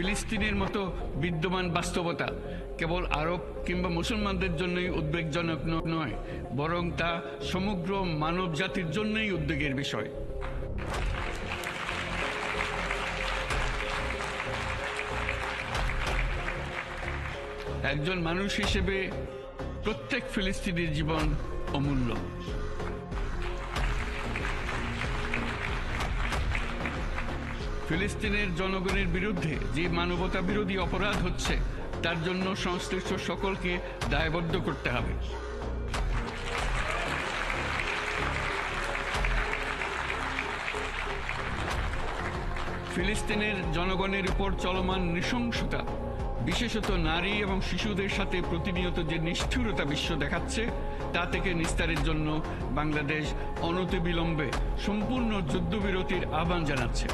ফিলিস্তিনের মতো বিদ্যমান বাস্তবতা কেবল আরব কিংবা মুসলমানদের জন্যই উদ্বেগজনক নয়, বরং তা সমগ্র মানব জাতির জন্যই উদ্বেগের বিষয়। একজন মানুষ হিসেবে প্রত্যেক ফিলিস্তিনির জীবন অমূল্য। ফিলিস্তিনের জনগণের বিরুদ্ধে যে মানবতা বিরোধী অপরাধ হচ্ছে তার জন্য সংশ্লিষ্ট সকলকে দায়বদ্ধ করতে হবে। ফিলিস্তিনের জনগণের উপর চলমান নৃশংসতা, বিশেষত নারী এবং শিশুদের সাথে প্রতিনিয়ত যে নিষ্ঠুরতা বিশ্ব দেখাচ্ছে, তা থেকে নিস্তারের জন্য বাংলাদেশ অনতিবিলম্বে সম্পূর্ণ যুদ্ধবিরতির আহ্বান জানাচ্ছে।